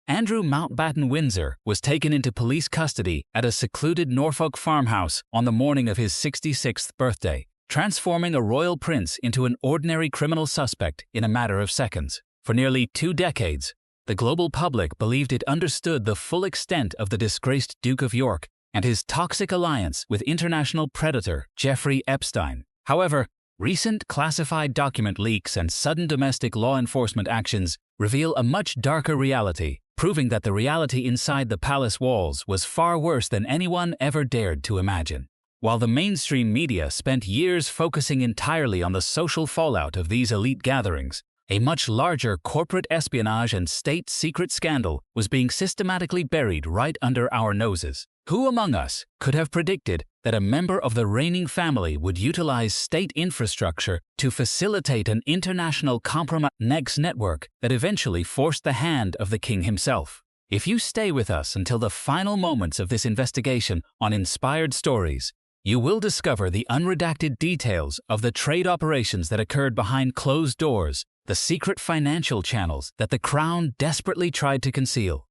Andrew Mountbatten Windsor was taken into police custody at a secluded Norfolk farmhouse on the morning of his 66th birthday, transforming a royal prince into an ordinary criminal suspect in a matter of seconds. For nearly 2 decades, the global public believed it understood the full extent of the disgraced Duke of York and his toxic alliance with international predator Jeffrey Epstein. However, recent classified document leaks and sudden domestic law enforcement actions reveal a much darker reality, proving that the reality inside the palace walls was far worse than anyone ever dared to imagine. While the mainstream media spent years focusing entirely on the social fallout of these elite gatherings, a much larger corporate espionage and state secret scandal was being systematically buried right under our noses. Who among us could have predicted that a member of the reigning family would utilize state infrastructure to facilitate an international compromise network that eventually forced the hand of the king himself? If you stay with us until the final moments of this investigation on Inspired Stories, you will discover the unredacted details of the trade operations that occurred behind closed doors, the secret financial channels that the Crown desperately tried to conceal,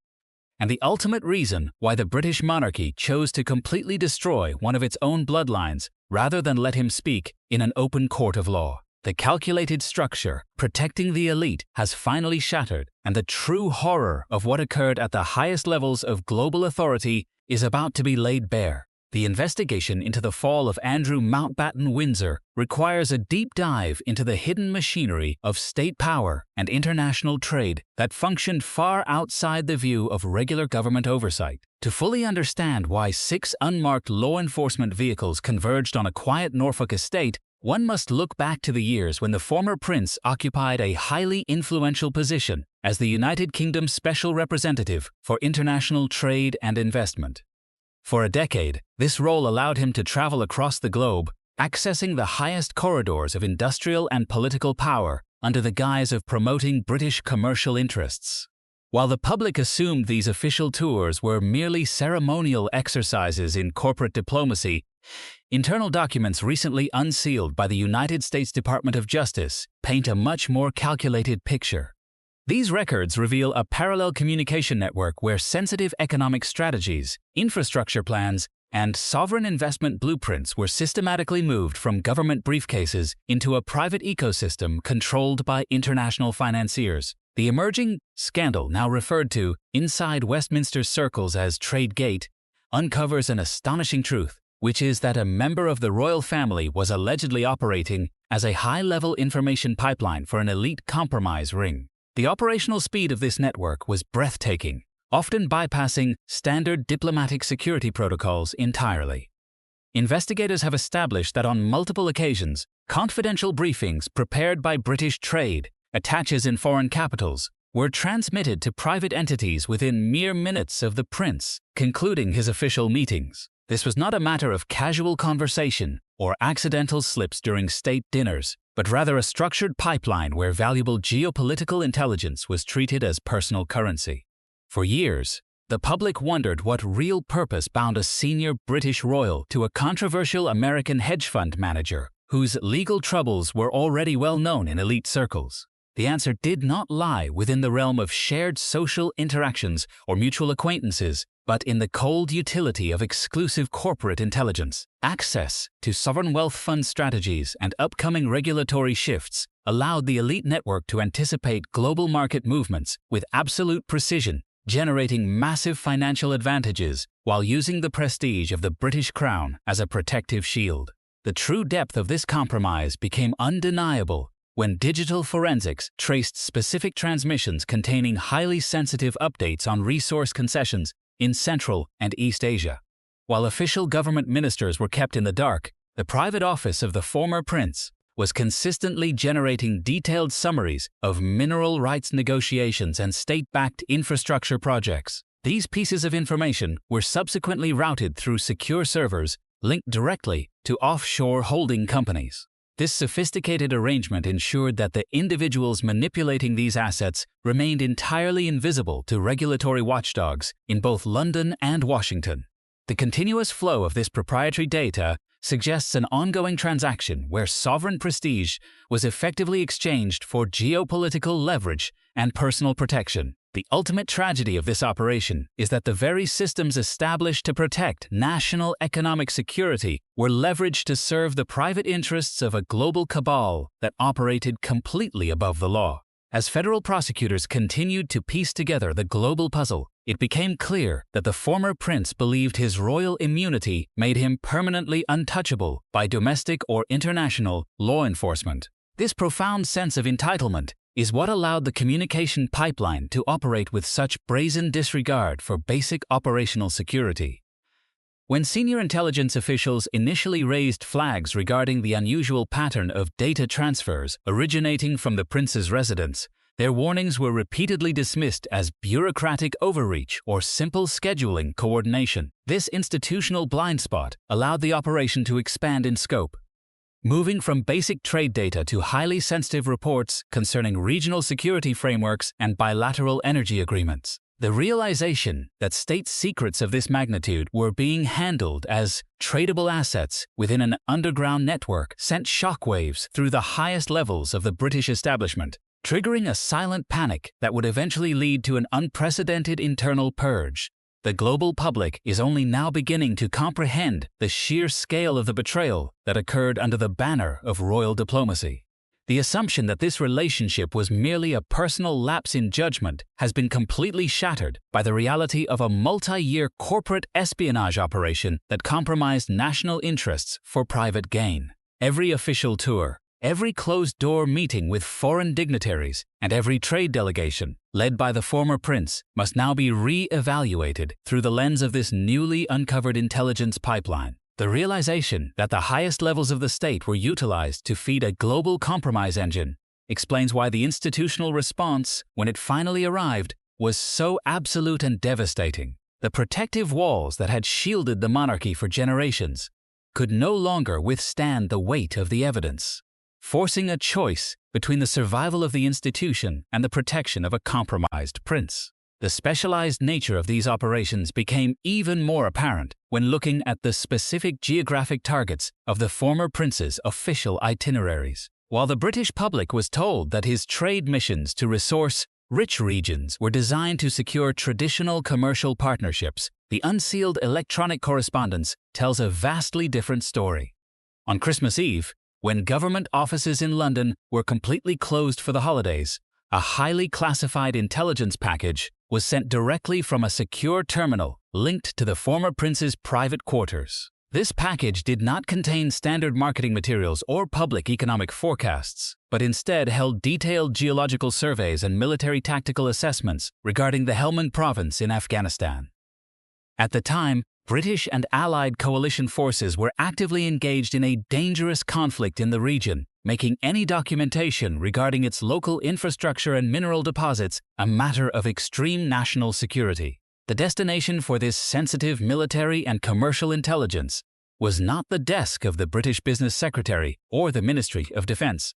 and the ultimate reason why the British monarchy chose to completely destroy one of its own bloodlines rather than let him speak in an open court of law. The calculated structure protecting the elite has finally shattered, and the true horror of what occurred at the highest levels of global authority is about to be laid bare. The investigation into the fall of Andrew Mountbatten Windsor requires a deep dive into the hidden machinery of state power and international trade that functioned far outside the view of regular government oversight. To fully understand why 6 unmarked law enforcement vehicles converged on a quiet Norfolk estate, one must look back to the years when the former prince occupied a highly influential position as the United Kingdom's special representative for international trade and investment. For a decade, this role allowed him to travel across the globe, accessing the highest corridors of industrial and political power under the guise of promoting British commercial interests. While the public assumed these official tours were merely ceremonial exercises in corporate diplomacy, internal documents recently unsealed by the United States Department of Justice paint a much more calculated picture. These records reveal a parallel communication network where sensitive economic strategies, infrastructure plans, and sovereign investment blueprints were systematically moved from government briefcases into a private ecosystem controlled by international financiers. The emerging scandal, now referred to inside Westminster circles as Tradegate, uncovers an astonishing truth, which is that a member of the royal family was allegedly operating as a high-level information pipeline for an elite compromise ring. The operational speed of this network was breathtaking, often bypassing standard diplomatic security protocols entirely. Investigators have established that on multiple occasions, confidential briefings prepared by British trade attaches in foreign capitals were transmitted to private entities within mere minutes of the prince concluding his official meetings. This was not a matter of casual conversation or accidental slips during state dinners, but rather a structured pipeline where valuable geopolitical intelligence was treated as personal currency. For years, the public wondered what real purpose bound a senior British royal to a controversial American hedge fund manager whose legal troubles were already well known in elite circles. The answer did not lie within the realm of shared social interactions or mutual acquaintances, but in the cold utility of exclusive corporate intelligence. Access to sovereign wealth fund strategies and upcoming regulatory shifts allowed the elite network to anticipate global market movements with absolute precision, generating massive financial advantages while using the prestige of the British crown as a protective shield. The true depth of this compromise became undeniable when digital forensics traced specific transmissions containing highly sensitive updates on resource concessions in Central and East Asia. While official government ministers were kept in the dark, the private office of the former prince was consistently generating detailed summaries of mineral rights negotiations and state-backed infrastructure projects. These pieces of information were subsequently routed through secure servers linked directly to offshore holding companies. This sophisticated arrangement ensured that the individuals manipulating these assets remained entirely invisible to regulatory watchdogs in both London and Washington. The continuous flow of this proprietary data suggests an ongoing transaction where sovereign prestige was effectively exchanged for geopolitical leverage and personal protection. The ultimate tragedy of this operation is that the very systems established to protect national economic security were leveraged to serve the private interests of a global cabal that operated completely above the law. As federal prosecutors continued to piece together the global puzzle, it became clear that the former prince believed his royal immunity made him permanently untouchable by domestic or international law enforcement. This profound sense of entitlement is what allowed the communication pipeline to operate with such brazen disregard for basic operational security. When senior intelligence officials initially raised flags regarding the unusual pattern of data transfers originating from the prince's residence, their warnings were repeatedly dismissed as bureaucratic overreach or simple scheduling coordination. This institutional blind spot allowed the operation to expand in scope, moving from basic trade data to highly sensitive reports concerning regional security frameworks and bilateral energy agreements. The realization that state secrets of this magnitude were being handled as tradable assets within an underground network sent shockwaves through the highest levels of the British establishment, triggering a silent panic that would eventually lead to an unprecedented internal purge. The global public is only now beginning to comprehend the sheer scale of the betrayal that occurred under the banner of royal diplomacy. The assumption that this relationship was merely a personal lapse in judgment has been completely shattered by the reality of a multi-year corporate espionage operation that compromised national interests for private gain. Every official tour, every closed-door meeting with foreign dignitaries, and every trade delegation, led by the former prince, must now be re-evaluated through the lens of this newly uncovered intelligence pipeline. The realization that the highest levels of the state were utilized to feed a global compromise engine explains why the institutional response, when it finally arrived, was so absolute and devastating. The protective walls that had shielded the monarchy for generations could no longer withstand the weight of the evidence, forcing a choice between the survival of the institution and the protection of a compromised prince. The specialized nature of these operations became even more apparent when looking at the specific geographic targets of the former prince's official itineraries. While the British public was told that his trade missions to resource-rich regions were designed to secure traditional commercial partnerships, the unsealed electronic correspondence tells a vastly different story. On Christmas Eve, when government offices in London were completely closed for the holidays, a highly classified intelligence package was sent directly from a secure terminal linked to the former prince's private quarters. This package did not contain standard marketing materials or public economic forecasts, but instead held detailed geological surveys and military tactical assessments regarding the Helmand province in Afghanistan. At the time, British and Allied coalition forces were actively engaged in a dangerous conflict in the region, making any documentation regarding its local infrastructure and mineral deposits a matter of extreme national security. The destination for this sensitive military and commercial intelligence was not the desk of the British Business Secretary or the Ministry of Defense,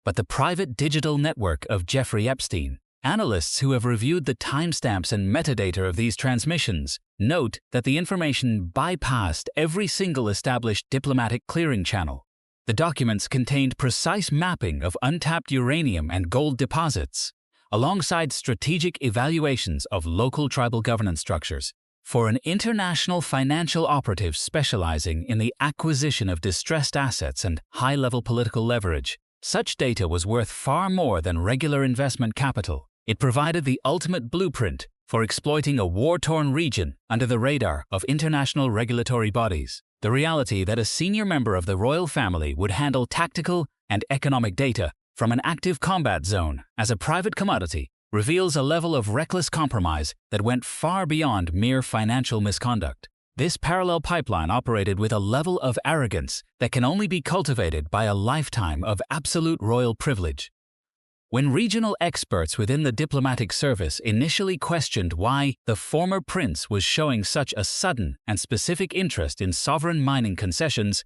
but the private digital network of Jeffrey Epstein. Analysts who have reviewed the timestamps and metadata of these transmissions note that the information bypassed every single established diplomatic clearing channel. The documents contained precise mapping of untapped uranium and gold deposits, alongside strategic evaluations of local tribal governance structures. For an international financial operative specializing in the acquisition of distressed assets and high-level political leverage, such data was worth far more than regular investment capital. It provided the ultimate blueprint for exploiting a war-torn region under the radar of international regulatory bodies. The reality that a senior member of the royal family would handle tactical and economic data from an active combat zone as a private commodity reveals a level of reckless compromise that went far beyond mere financial misconduct. This parallel pipeline operated with a level of arrogance that can only be cultivated by a lifetime of absolute royal privilege. When regional experts within the diplomatic service initially questioned why the former prince was showing such a sudden and specific interest in sovereign mining concessions,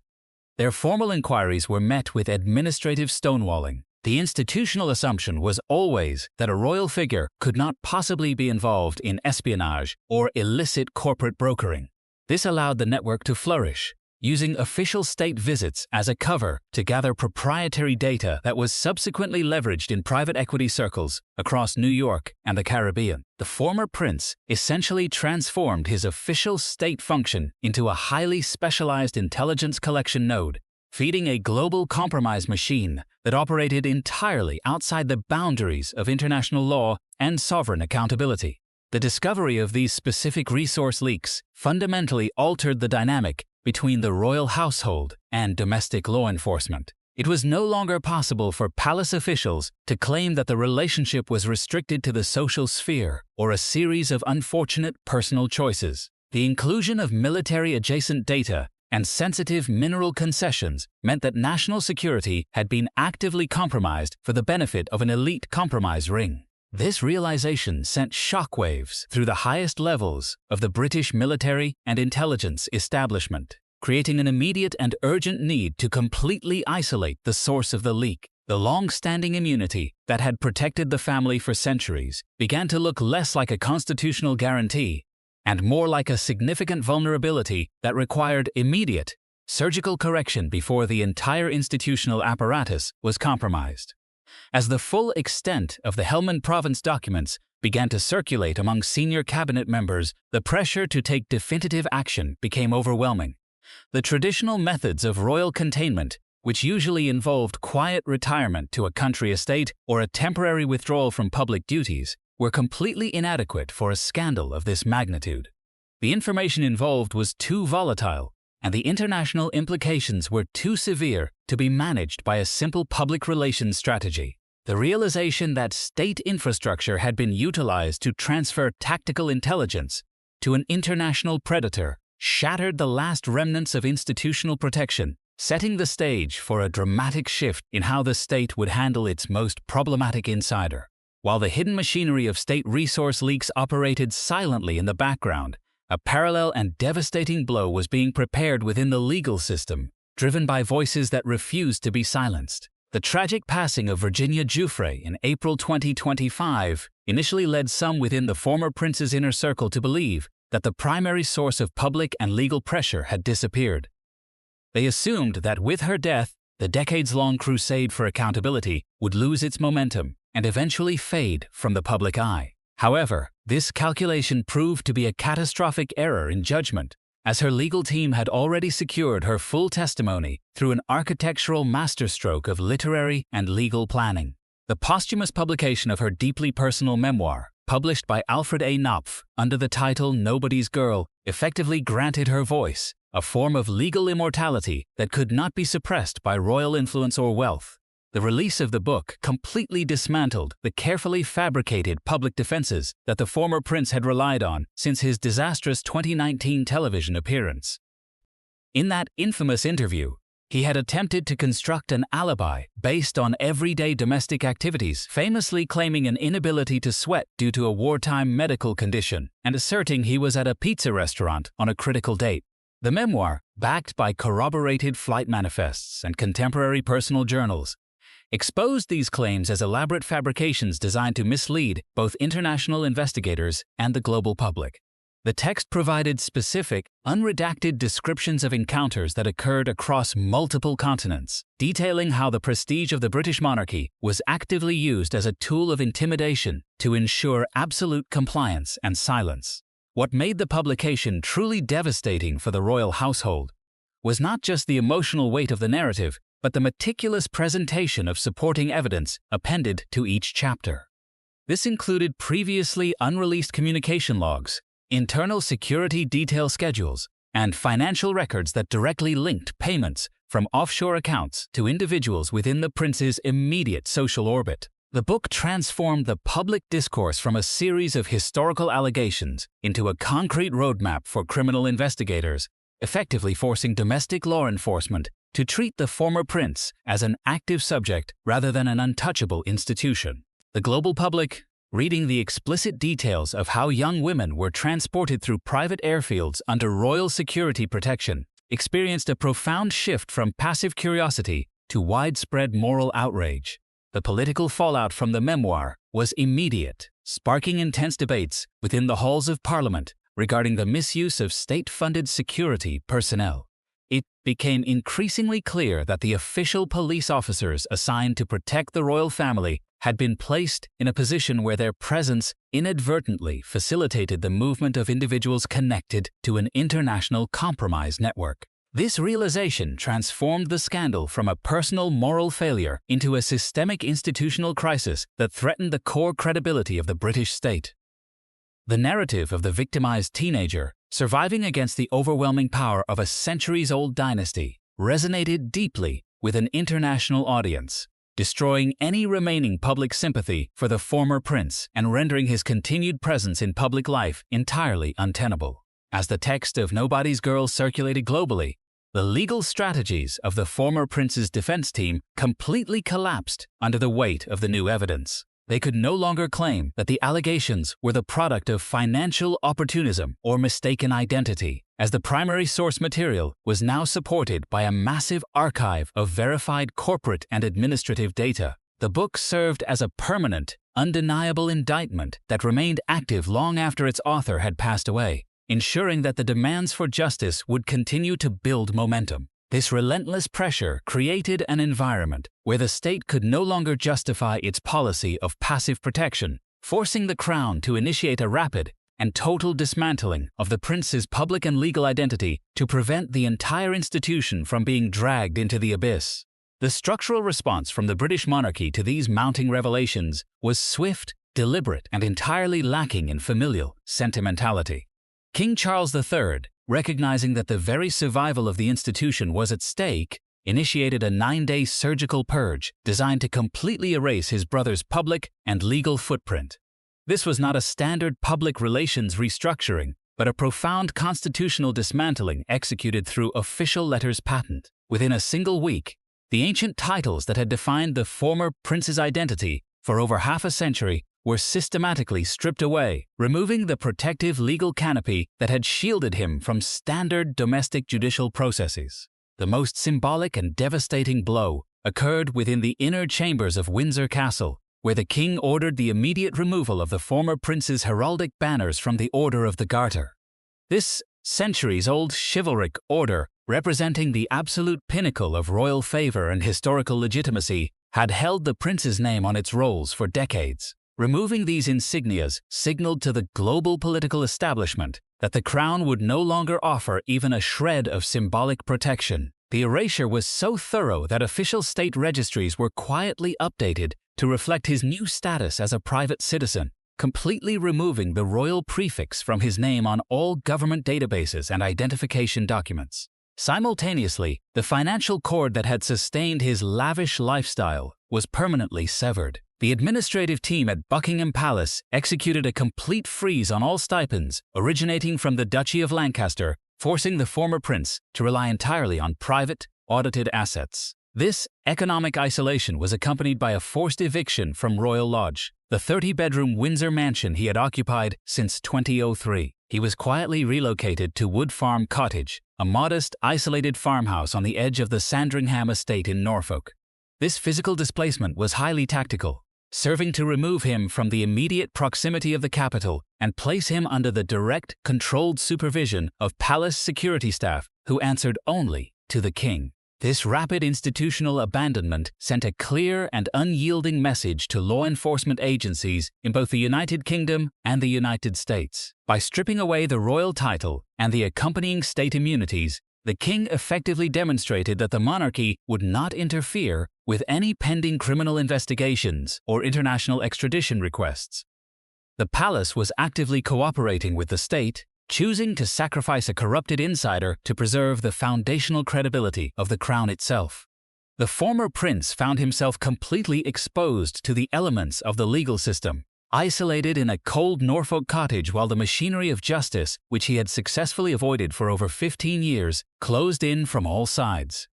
their formal inquiries were met with administrative stonewalling. The institutional assumption was always that a royal figure could not possibly be involved in espionage or illicit corporate brokering. This allowed the network to flourish, using official state visits as a cover to gather proprietary data that was subsequently leveraged in private equity circles across New York and the Caribbean. The former prince essentially transformed his official state function into a highly specialized intelligence collection node, feeding a global compromise machine that operated entirely outside the boundaries of international law and sovereign accountability. The discovery of these specific resource leaks fundamentally altered the dynamic between the royal household and domestic law enforcement. It was no longer possible for palace officials to claim that the relationship was restricted to the social sphere or a series of unfortunate personal choices. The inclusion of military-adjacent data and sensitive mineral concessions meant that national security had been actively compromised for the benefit of an elite compromise ring. This realization sent shockwaves through the highest levels of the British military and intelligence establishment, creating an immediate and urgent need to completely isolate the source of the leak. The long-standing immunity that had protected the family for centuries began to look less like a constitutional guarantee and more like a significant vulnerability that required immediate, surgical correction before the entire institutional apparatus was compromised. As the full extent of the Helmand Province documents began to circulate among senior cabinet members, the pressure to take definitive action became overwhelming. The traditional methods of royal containment, which usually involved quiet retirement to a country estate or a temporary withdrawal from public duties, were completely inadequate for a scandal of this magnitude. The information involved was too volatile, and the international implications were too severe to be managed by a simple public relations strategy. The realization that state infrastructure had been utilized to transfer tactical intelligence to an international predator shattered the last remnants of institutional protection, setting the stage for a dramatic shift in how the state would handle its most problematic insider. While the hidden machinery of state resource leaks operated silently in the background, a parallel and devastating blow was being prepared within the legal system, driven by voices that refused to be silenced. The tragic passing of Virginia Giuffre in April 2025 initially led some within the former prince's inner circle to believe that the primary source of public and legal pressure had disappeared. They assumed that with her death, the decades-long crusade for accountability would lose its momentum and eventually fade from the public eye. However, this calculation proved to be a catastrophic error in judgment, as her legal team had already secured her full testimony through an architectural masterstroke of literary and legal planning. The posthumous publication of her deeply personal memoir, published by Alfred A. Knopf under the title Nobody's Girl, effectively granted her voice, a form of legal immortality that could not be suppressed by royal influence or wealth. The release of the book completely dismantled the carefully fabricated public defenses that the former prince had relied on since his disastrous 2019 television appearance. In that infamous interview, he had attempted to construct an alibi based on everyday domestic activities, famously claiming an inability to sweat due to a wartime medical condition and asserting he was at a pizza restaurant on a critical date. The memoir, backed by corroborated flight manifests and contemporary personal journals, exposed these claims as elaborate fabrications designed to mislead both international investigators and the global public. The text provided specific, unredacted descriptions of encounters that occurred across multiple continents, detailing how the prestige of the British monarchy was actively used as a tool of intimidation to ensure absolute compliance and silence. What made the publication truly devastating for the royal household was not just the emotional weight of the narrative, but the meticulous presentation of supporting evidence appended to each chapter. This included previously unreleased communication logs, internal security detail schedules, and financial records that directly linked payments from offshore accounts to individuals within the prince's immediate social orbit. The book transformed the public discourse from a series of historical allegations into a concrete roadmap for criminal investigators, effectively forcing domestic law enforcement to treat the former prince as an active subject rather than an untouchable institution. The global public, reading the explicit details of how young women were transported through private airfields under royal security protection, experienced a profound shift from passive curiosity to widespread moral outrage. The political fallout from the memoir was immediate, sparking intense debates within the halls of Parliament regarding the misuse of state-funded security personnel. It became increasingly clear that the official police officers assigned to protect the royal family had been placed in a position where their presence inadvertently facilitated the movement of individuals connected to an international compromise network. This realization transformed the scandal from a personal moral failure into a systemic institutional crisis that threatened the core credibility of the British state. The narrative of the victimized teenager, surviving against the overwhelming power of a centuries-old dynasty, resonated deeply with an international audience, destroying any remaining public sympathy for the former prince and rendering his continued presence in public life entirely untenable. As the text of Nobody's Girl circulated globally, the legal strategies of the former prince's defense team completely collapsed under the weight of the new evidence. They could no longer claim that the allegations were the product of financial opportunism or mistaken identity, as the primary source material was now supported by a massive archive of verified corporate and administrative data. The book served as a permanent, undeniable indictment that remained active long after its author had passed away, ensuring that the demands for justice would continue to build momentum. This relentless pressure created an environment where the state could no longer justify its policy of passive protection, forcing the Crown to initiate a rapid and total dismantling of the prince's public and legal identity to prevent the entire institution from being dragged into the abyss. The structural response from the British monarchy to these mounting revelations was swift, deliberate, and entirely lacking in familial sentimentality. King Charles III, recognizing that the very survival of the institution was at stake, initiated a 9-day surgical purge designed to completely erase his brother's public and legal footprint. This was not a standard public relations restructuring, but a profound constitutional dismantling executed through official letters patent. Within a single week, the ancient titles that had defined the former prince's identity for over half a century were systematically stripped away, removing the protective legal canopy that had shielded him from standard domestic judicial processes. The most symbolic and devastating blow occurred within the inner chambers of Windsor Castle, where the king ordered the immediate removal of the former prince's heraldic banners from the Order of the Garter. This centuries-old chivalric order, representing the absolute pinnacle of royal favor and historical legitimacy, had held the prince's name on its rolls for decades. Removing these insignias signaled to the global political establishment that the crown would no longer offer even a shred of symbolic protection. The erasure was so thorough that official state registries were quietly updated to reflect his new status as a private citizen, completely removing the royal prefix from his name on all government databases and identification documents. Simultaneously, the financial cord that had sustained his lavish lifestyle was permanently severed. The administrative team at Buckingham Palace executed a complete freeze on all stipends originating from the Duchy of Lancaster, forcing the former prince to rely entirely on private, audited assets. This economic isolation was accompanied by a forced eviction from Royal Lodge, the 30-bedroom Windsor mansion he had occupied since 2003. He was quietly relocated to Wood Farm Cottage, a modest, isolated farmhouse on the edge of the Sandringham estate in Norfolk. This physical displacement was highly tactical, serving to remove him from the immediate proximity of the capital and place him under the direct, controlled supervision of palace security staff who answered only to the king. This rapid institutional abandonment sent a clear and unyielding message to law enforcement agencies in both the United Kingdom and the United States. By stripping away the royal title and the accompanying state immunities, the king effectively demonstrated that the monarchy would not interfere with any pending criminal investigations or international extradition requests. The palace was actively cooperating with the state, choosing to sacrifice a corrupted insider to preserve the foundational credibility of the crown itself. The former prince found himself completely exposed to the elements of the legal system, isolated in a cold Norfolk cottage while the machinery of justice, which he had successfully avoided for over 15 years, closed in from all sides.